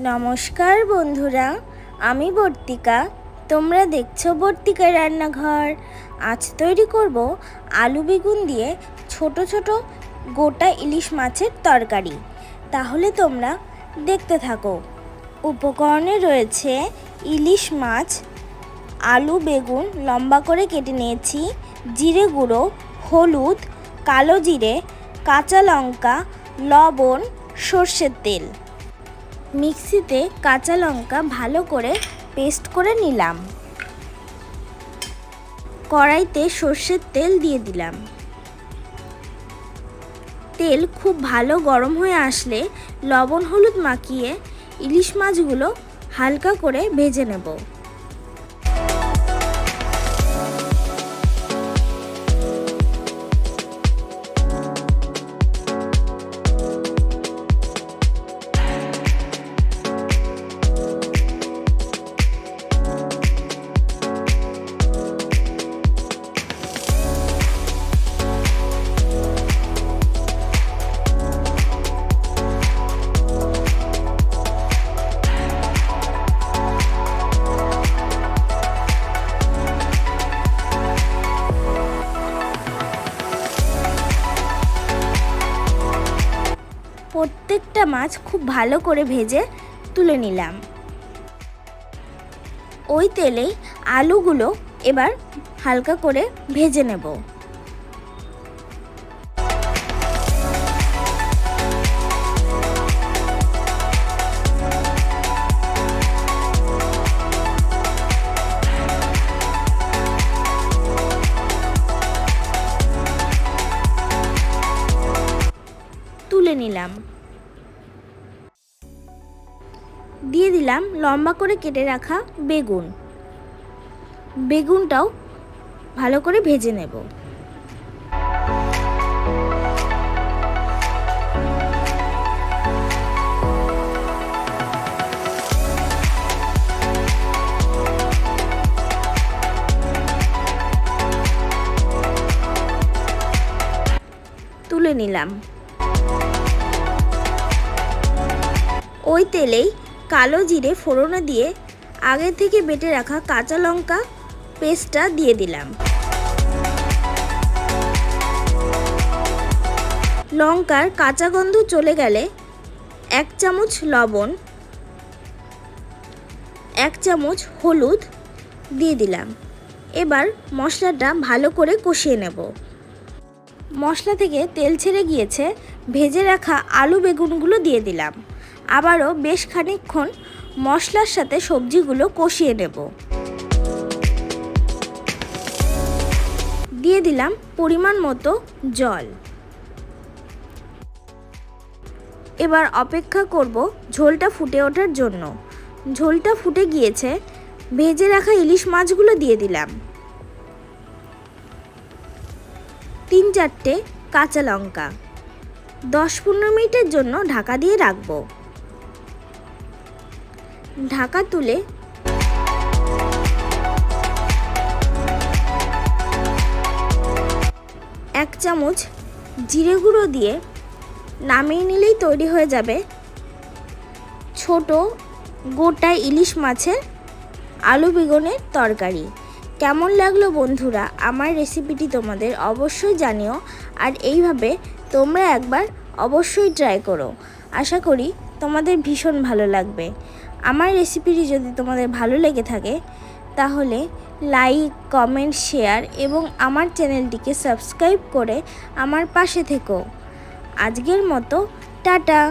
নমস্কার বন্ধুরা, আমি বর্তিকা। তোমরা দেখছো বর্তিকা রান্নাঘর। আজ তৈরি করব আলু বেগুন দিয়ে ছোট ছোট গোটা ইলিশ মাছের তরকারি। তাহলে তোমরা দেখতে থাকো। উপকরণে রয়েছে ইলিশ মাছ, আলু বেগুন লম্বা করে কেটে নিয়েছি, জিরে গুঁড়ো, হলুদ, কালো জিরে, কাঁচা লঙ্কা, লবণ, সর্ষের তেল। মিক্সিতে কাঁচা লঙ্কা ভালো করে পেস্ট করে নিলাম। কড়াইতে সর্ষের তেল দিয়ে দিলাম। তেল খুব ভালো গরম হয়ে আসলে লবণ হলুদ মাখিয়ে ইলিশ মাছগুলো হালকা করে ভেজে নেব। প্রত্যেকটা মাছ খুব ভালো করে ভেজে তুলে নিলাম। ওই তেলেই আলুগুলো এবার হালকা করে ভেজে নেব। তুলে নিলাম। দিয়ে দিলাম লম্বা করে কেটে রাখা বেগুন। বেগুনটাও ভালো করে ভেজে নেব। তুলে নিলাম। ওই তেলেই কালো জিরে ফোড়নে দিয়ে আগে থেকে বেটে রাখা কাঁচা লঙ্কা পেস্টটা দিয়ে দিলাম। লঙ্কার কাঁচা গন্ধ চলে গেলে 1 চামচ লবণ, 1 চামচ হলুদ দিয়ে দিলাম। এবার মশলাটা ভালো করে কষিয়ে নেব। মশলা থেকে তেল ছেড়ে গিয়েছে, ভেজে রাখা আলু বেগুনগুলো দিয়ে দিলাম। আবারও বেশ খানিকক্ষণ মশলার সাথে সবজিগুলো কষিয়ে নেব। দিয়ে দিলাম পরিমাণ মতো জল। এবার অপেক্ষা করব ঝোলটা ফুটে ওঠার জন্য। ঝোলটা ফুটে গিয়েছে, ভেজে রাখা ইলিশ মাছগুলো দিয়ে দিলাম। 3-4টে কাঁচা লঙ্কা। 10-15 মিনিটের জন্য ঢাকা দিয়ে রাখব। ঢাকা তুলে 1 চামচ জিরে গুঁড়ো দিয়ে নামিয়ে নিলেই তৈরি হয়ে যাবে ছোট গোটা ইলিশ মাছের আলু বেগুনের তরকারি। কেমন লাগলো বন্ধুরা আমার রেসিপিটি তোমাদের অবশ্যই জানিও। আর এইভাবে তোমরা একবার অবশ্যই ট্রাই করো। আশা করি তোমাদের ভীষণ ভালো লাগবে। আমার রেসিপিটি যদি তোমাদের ভালো লেগে থাকে তাহলে লাইক, কমেন্ট, শেয়ার এবং আমার চ্যানেলটিকে সাবস্ক্রাইব করে আমার পাশে থেকো। আজকের মতো টাটা।